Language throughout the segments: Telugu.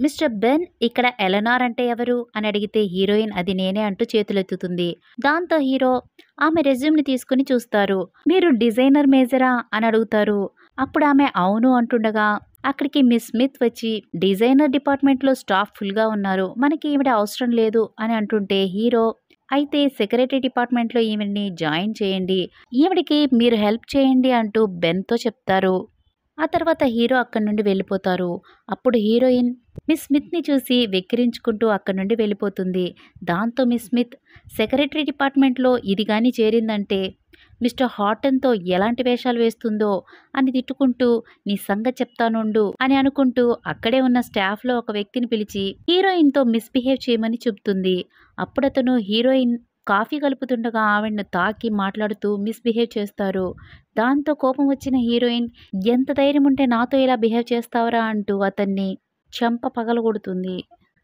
మిస్టర్ బెన్ ఇక్కడ ఎలనార్ అంటే ఎవరు అని అడిగితే హీరోయిన్ అది నేనే అంటూ చేతులెత్తుతుంది. దాంతో హీరో ఆమె రెజ్యూమ్ని తీసుకుని చూస్తారు. మీరు డిజైనర్ మేజరా అని అడుగుతారు. అప్పుడు ఆమె అవును అంటుండగా అక్కడికి మిస్ స్మిత్ వచ్చి డిజైనర్ డిపార్ట్మెంట్లో స్టాఫ్ ఫుల్గా ఉన్నారు, మనకి ఈవిడ అవసరం లేదు అని అంటుంటే హీరో అయితే సెక్రటరీ డిపార్ట్మెంట్లో ఈవిడ్ని జాయిన్ చేయండి, ఈవిడికి మీరు హెల్ప్ చేయండి అంటూ బెన్తో చెప్తారు. ఆ తర్వాత హీరో అక్కడి నుండి వెళ్ళిపోతారు. అప్పుడు హీరోయిన్ మిస్ స్మిత్ని చూసి వెక్కిరించుకుంటూ అక్కడి నుండి వెళ్ళిపోతుంది. దాంతో మిస్ స్మిత్ సెక్రటరీ డిపార్ట్మెంట్లో ఇది కానీ చేరిందంటే మిస్టర్ హాటన్తో ఎలాంటి వేషాలు వేస్తుందో అని తిట్టుకుంటూ నీ సంగతి చెప్తానుండు అని అనుకుంటూ అక్కడే ఉన్న స్టాఫ్లో ఒక వ్యక్తిని పిలిచి హీరోయిన్తో మిస్బిహేవ్ చేయమని చెబుతుంది. అప్పుడతను హీరోయిన్ కాఫీ కలుపుతుండగా ఆవిడను తాకి మాట్లాడుతూ మిస్బిహేవ్ చేస్తారు. దాంతో కోపం వచ్చిన హీరోయిన్ ఎంత ధైర్యం ఉంటే నాతో ఇలా బిహేవ్ చేస్తావరా అంటూ అతన్ని చెంప పగలగొడుతుంది.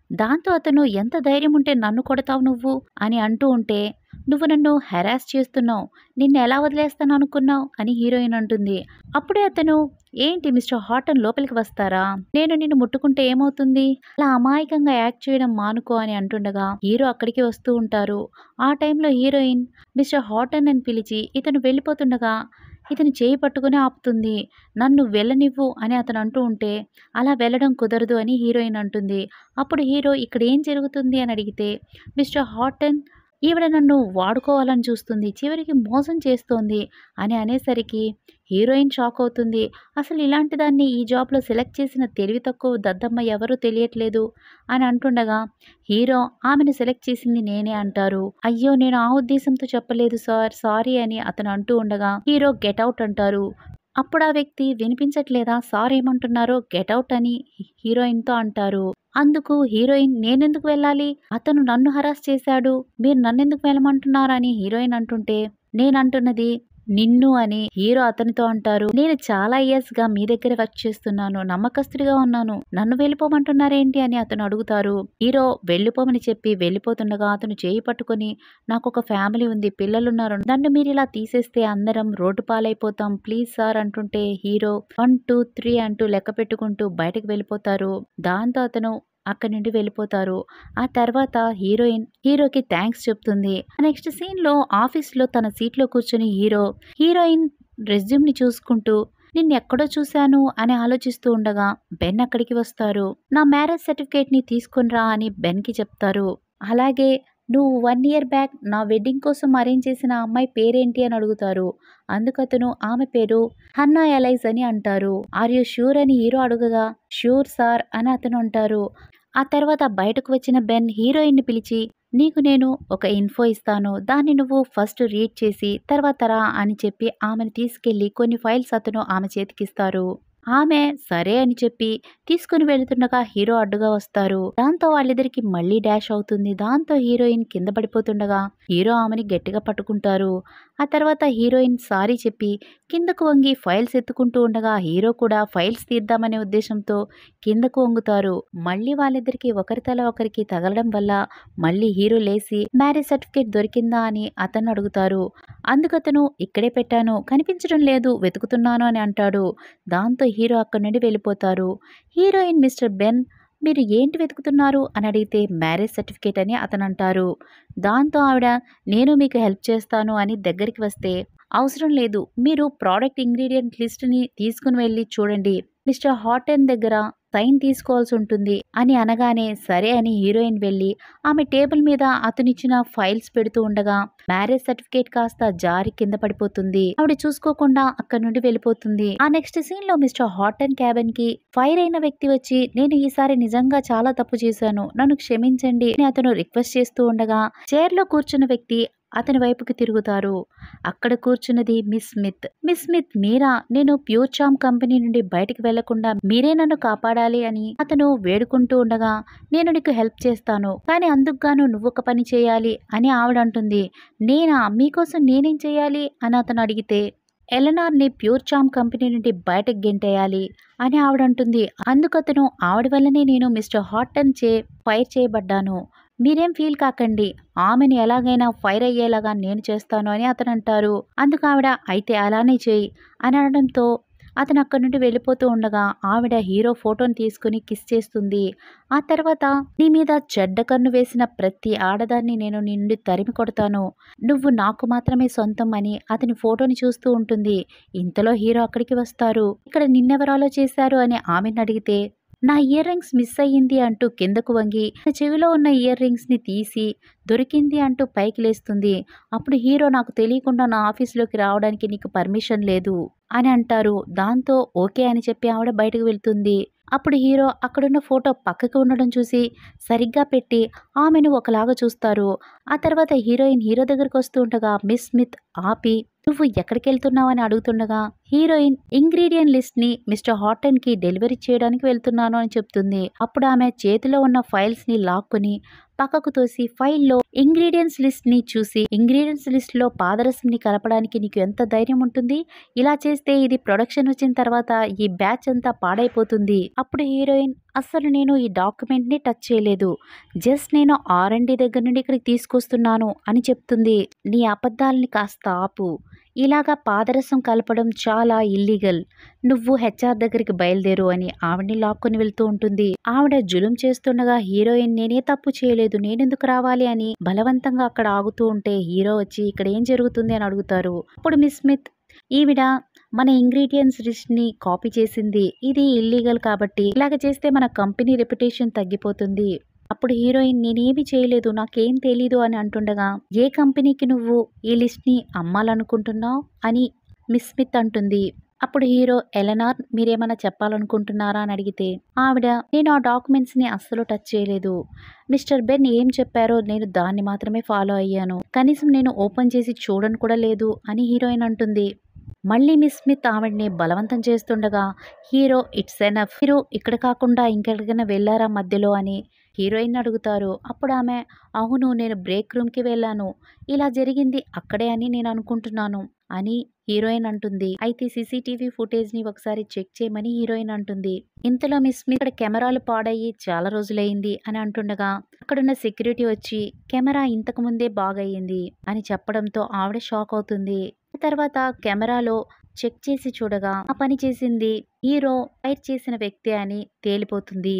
దాంతో అతను ఎంత ధైర్యం ఉంటే నన్ను కొడతావు నువ్వు అని అంటూ ఉంటే నువ్వు నన్ను హెరాస్ చేస్తున్నావు, నిన్ను ఎలా వదిలేస్తాను అనుకున్నావు అని హీరోయిన్ అంటుంది. అప్పుడే అతను ఏంటి మిస్టర్ హాటన్ లోపలికి వస్తారా, నేను నిన్ను ముట్టుకుంటే ఏమవుతుంది, అలా అమాయకంగా యాక్ట్ చేయడం మానుకో అని అంటుండగా హీరో అక్కడికి వస్తూ ఉంటారు. ఆ టైంలో హీరోయిన్ మిస్టర్ హాటన్ అని పిలిచి ఇతను వెళ్ళిపోతుండగా ఇతను చేయి పట్టుకుని ఆపుతుంది. నన్ను వెళ్ళనివ్వు అని అతను అంటూ ఉంటే అలా వెళ్ళడం కుదరదు అని హీరోయిన్ అంటుంది. అప్పుడు హీరో ఇక్కడ ఏం జరుగుతుంది అని అడిగితే మిస్టర్ హాటన్ ఈవిడ నన్ను వాడుకోవాలని చూస్తుంది, చివరికి మోసం చేస్తోంది అని అనేసరికి హీరోయిన్ షాక్ అవుతుంది. అసలు ఇలాంటి దాన్ని ఈ జాబ్లో సెలెక్ట్ చేసిన తెలివి తక్కువ దద్దమ్మ ఎవరూ తెలియట్లేదు అని అంటుండగా హీరో ఆమెను సెలెక్ట్ చేసింది నేనే అంటారు. అయ్యో నేను ఆ ఉద్దేశంతో చెప్పలేదు సార్, సారీ అని అతను అంటూ ఉండగా హీరో గెట్ అవుట్ అంటారు. అప్పుడు ఆ వ్యక్తి వినిపించట్లేదా, సార్ ఏమంటున్నారో గెట్ అవుట్ అని హీరోయిన్తో అంటారు. అందుకు హీరోయిన్ నేనెందుకు వెళ్ళాలి, అతను నన్ను హరాస్ చేశాడు, మీరు నన్నెందుకు వెళ్ళమంటున్నారని హీరోయిన్ అంటుంటే నేనంటున్నది నిన్ను అని హీరో అతనితో అంటారు. నేను చాలా ఇయర్స్ గా మీ దగ్గర వర్క్ చేస్తున్నాను, నమ్మకస్తుడిగా ఉన్నాను, నన్ను వెళ్ళిపోమంటున్నారేంటి అని అతను అడుగుతారు. హీరో వెళ్ళిపోమని చెప్పి వెళ్ళిపోతుండగా అతను చేయి పట్టుకొని నాకు ఒక ఫ్యామిలీ ఉంది, పిల్లలున్నారు, నన్ను మీరు ఇలా తీసేస్తే అందరం రోడ్డు పాలైపోతాం, ప్లీజ్ సార్ అంటుంటే హీరో 1 2 3 అంటూ లెక్క పెట్టుకుంటూ బయటకు వెళ్ళిపోతారు. దాంతో అతను అక్కడి నుండి వెళ్ళిపోతారు. ఆ తర్వాత హీరోయిన్ హీరోకి థ్యాంక్స్ చెప్తుంది. నెక్స్ట్ సీన్లో ఆఫీస్లో తన సీట్లో కూర్చొని హీరోయిన్ రెజ్యూమ్ని చూసుకుంటూ నిన్నెక్కడో చూశాను అని ఆలోచిస్తూ ఉండగా బెన్ అక్కడికి వస్తారు. నా మ్యారేజ్ సర్టిఫికేట్ని తీసుకునిరా అని బెన్కి చెప్తారు. అలాగే నువ్వు 1 year బ్యాక్ నా వెడ్డింగ్ కోసం అరేంజ్ చేసిన అమ్మాయి పేరేంటి అని అడుగుతారు. అందుకతను ఆమె పేరు హన్నా ఎలైజ్ అని అంటారు. ఆర్ యూ ష్యూర్ అని హీరో అడుగగా ష్యూర్ సార్ అని అతను అంటారు. ఆ తర్వాత బయటకు వచ్చిన బెన్ హీరోయిన్ని పిలిచి నీకు నేను ఒక ఇన్ఫో ఇస్తాను, దాన్ని నువ్వు ఫస్ట్ రీడ్ చేసి తర్వాత రా అని చెప్పి ఆమెను తీసుకెళ్లి కొన్ని ఫైల్స్ అతను ఆమె చేతికిస్తారు. ఆమె సరే అని చెప్పి తీసుకుని వెళుతుండగా హీరో అడ్డుగా వస్తారు. దాంతో వాళ్ళిద్దరికి మళ్ళీ డాష్ అవుతుంది. దాంతో హీరోయిన్ కింద పడిపోతుండగా హీరో ఆమెని గట్టిగా పట్టుకుంటారు. ఆ తర్వాత హీరోయిన్ సారీ చెప్పి కిందకు వంగి ఫైల్స్ ఎత్తుకుంటూ ఉండగా హీరో కూడా ఫైల్స్ తీద్దామనే ఉద్దేశంతో కిందకు వంగుతారు. మళ్ళీ వాళ్ళిద్దరికి ఒకరి తల ఒకరికి తగలడం వల్ల మళ్ళీ హీరో లేసి మ్యారేజ్ సర్టిఫికేట్ దొరికిందా అని అతను అడుగుతారు. అందుకతను ఇక్కడే పెట్టాను, కనిపించడం లేదు, వెతుకుతున్నాను అని అంటాడు. దాంతో హీరో అక్కడి నుండి వెళ్ళిపోతారు. హీరోయిన్ మిస్టర్ బెన్ మీరు ఏంటి వెతుకుతున్నారు అని అడిగితే మ్యారేజ్ సర్టిఫికేట్ అని అతను అంటారు. దాంతో ఆవిడ నేను మీకు హెల్ప్ చేస్తాను అని దగ్గరికి వస్తే అవసరం లేదు, మీరు ప్రోడక్ట్ ఇంగ్రీడియంట్ లిస్ట్ని తీసుకుని వెళ్ళి చూడండి, మిస్టర్ హాటన్ దగ్గర సైన్ తీసుకోవాల్సి ఉంటుంది అని అనగానే సరే అని హీరోయిన్ వెళ్ళి ఆమె టేబుల్ మీద అతనిచ్చిన ఫైల్స్ పెడుతూ ఉండగా మ్యారేజ్ సర్టిఫికేట్ కాస్త జారి కింద పడిపోతుంది. ఆవిడ చూసుకోకుండా అక్కడి నుండి వెళ్ళిపోతుంది. ఆ నెక్స్ట్ సీన్ లో మిస్టర్ హాటన్ క్యాబిన్ కి ఫైర్ అయిన వ్యక్తి వచ్చి నేను ఈసారి నిజంగా చాలా తప్పు చేశాను, నన్ను క్షమించండి అని అతను రిక్వెస్ట్ చేస్తూ ఉండగా చైర్ లో కూర్చున్న వ్యక్తి అతని వైపుకి తిరుగుతారు. అక్కడ కూర్చున్నది మిస్ స్మిత్. మిస్ స్మిత్ మీరా, నేను ప్యూర్ చామ్ కంపెనీ నుండి బయటికి వెళ్లకుండా మీరే నన్ను కాపాడాలి అని అతను వేడుకుంటూ ఉండగా నేను నీకు హెల్ప్ చేస్తాను, కానీ అందుకు గాను నువ్వు ఒక పని చేయాలి అని ఆవిడ అంటుంది. నేనా, మీకోసం నేనేం చేయాలి అని అతను అడిగితే ఎలనార్ని ప్యూర్ చామ్ కంపెనీ నుండి బయటకు గెంటేయాలి అని ఆవిడ అంటుంది. అందుకతను ఆవిడ వల్లనే నేను మిస్టర్ హాటన్ ఫైర్ చేయబడ్డాను, మీరేం ఫీల్ కాకండి, ఆమెను ఎలాగైనా ఫైర్ అయ్యేలాగా నేను చేస్తాను అని అతను అంటారు. అందుకు ఆవిడ అయితే అలానే చేయి అని అనడంతో అతను అక్కడి నుండి వెళ్ళిపోతూ ఉండగా ఆవిడ హీరో ఫోటోని తీసుకుని కిస్ చేస్తుంది. ఆ తర్వాత నీ మీద చెడ్డ కన్ను వేసిన ప్రతి ఆడదాన్ని నేను నీ నుండి తరిమి కొడతాను. నువ్వు నాకు మాత్రమే సొంతం అని అతని ఫోటోని చూస్తూ ఉంటుంది. ఇంతలో హీరో అక్కడికి వస్తారు. ఇక్కడ నిన్నెవరాలో చేశారు అని ఆమెను అడిగితే నా ఇయర్ రింగ్స్ మిస్ అయ్యింది అంటూ కిందకు వంగి తన చెవిలో ఉన్న ఇయర్ రింగ్స్ ని తీసి దొరికింది అంటూ పైకి లేస్తుంది. అప్పుడు హీరో నాకు తెలియకుండా నా ఆఫీస్లోకి రావడానికి నీకు పర్మిషన్ లేదు అని అంటారు. దాంతో ఓకే అని చెప్పి ఆవిడ బయటకు వెళ్తుంది. అప్పుడు హీరో అక్కడున్న ఫోటో పక్కకు ఉండడం చూసి సరిగ్గా పెట్టి ఆమెను ఒకలాగా చూస్తారు. ఆ తర్వాత హీరోయిన్ హీరో దగ్గరకు వస్తూ ఉండగా మిస్ స్మిత్ ఆపి నువ్వు ఎక్కడికి వెళ్తున్నావు అని అడుగుతుండగా హీరోయిన్ ఇంగ్రీడియంట్ లిస్ట్ ని మిస్టర్ హాటన్ కి డెలివరీ చేయడానికి వెళ్తున్నాను అని చెప్తుంది. అప్పుడు ఆమె చేతిలో ఉన్న ఫైల్స్ ని లాక్కుని పక్కకు తోసి ఫైల్లో ఇంగ్రీడియంట్స్ లిస్ట్ ని చూసి ఇంగ్రీడియంట్స్ లిస్ట్ లో పాదరసం ని కలపడానికి నీకు ఎంత ధైర్యం ఉంటుంది? ఇలా చేస్తే ఇది ప్రొడక్షన్ వచ్చిన తర్వాత ఈ బ్యాచ్ అంతా పాడైపోతుంది. అప్పుడు హీరోయిన్ అస్సలు నేను ఈ డాక్యుమెంట్ ని టచ్ చేయలేదు. జస్ట్ నేను R&D దగ్గర నుండి ఇక్కడికి తీసుకొస్తున్నాను అని చెప్తుంది. నీ అబద్ధాలని కాస్త ఆపు. ఇలాగా పాదరసం కలపడం చాలా ఇల్లీగల్. నువ్వు HR దగ్గరికి బయలుదేరు అని ఆవిడ్ని లాక్కొని వెళ్తూ ఉంటుంది. ఆవిడ జులుం చేస్తుండగా హీరోయిన్ నేనే తప్పు చేయలేదు, నేనెందుకు రావాలి అని బలవంతంగా అక్కడ ఆగుతూ ఉంటే హీరో వచ్చి ఇక్కడ ఏం జరుగుతుంది అని అడుగుతారు. అప్పుడు మిస్ స్మిత్ ఈవిడ మన ఇంగ్రీడియంట్స్ లిస్ట్ ని కాపీ చేసింది. ఇది ఇల్లీగల్ కాబట్టి ఇలాగ చేస్తే మన కంపెనీ రెప్యుటేషన్ తగ్గిపోతుంది. అప్పుడు హీరోయిన్ నేనేమి చేయలేదు, నాకేం తెలీదు అని అంటుండగా ఏ కంపెనీకి నువ్వు ఈ లిస్ట్ ని అమ్మాలనుకుంటున్నావు అని మిస్ స్మిత్ అంటుంది. అప్పుడు హీరో ఎలనార్ మీరేమైనా చెప్పాలనుకుంటున్నారా అని అడిగితే ఆవిడ నేను ఆ డాక్యుమెంట్స్ ని అస్సలు టచ్ చేయలేదు. మిస్టర్ బెన్ ఏం చెప్పారో నేను దాన్ని మాత్రమే ఫాలో అయ్యాను. కనీసం నేను ఓపెన్ చేసి చూడను కూడా లేదు అని హీరోయిన్ అంటుంది. మళ్ళీ మిస్ స్మిత్ ఆవిడ్ని బలవంతం చేస్తుండగా హీరో ఇట్స్ ఎనఫ్, మీరు ఇక్కడ కాకుండా ఇంకెక్కడికైనా వెళ్ళారా మధ్యలో అని హీరోయిన్ అడుగుతారు. అప్పుడు ఆమె అవును నేను బ్రేక్ రూమ్కి వెళ్ళాను, ఇలా జరిగింది అక్కడే అని నేను అనుకుంటున్నాను అని హీరోయిన్ అంటుంది. అయితే CCTV ఫుటేజ్ ని ఒకసారి చెక్ చేయమని హీరోయిన్ అంటుంది. ఇంతలో మిస్ స్మిత్ ఇక్కడ కెమెరాలు పాడయ్యి చాలా రోజులైంది అని అంటుండగా అక్కడున్న సెక్యూరిటీ వచ్చి కెమెరా ఇంతకు ముందే బాగయ్యింది అని చెప్పడంతో ఆవిడ షాక్ అవుతుంది. తర్వాత కెమెరాలో చెక్ చేసి చూడగా ఆ పని చేసింది హీరో ఫైర్ చేసిన వ్యక్తి అని తేలిపోతుంది.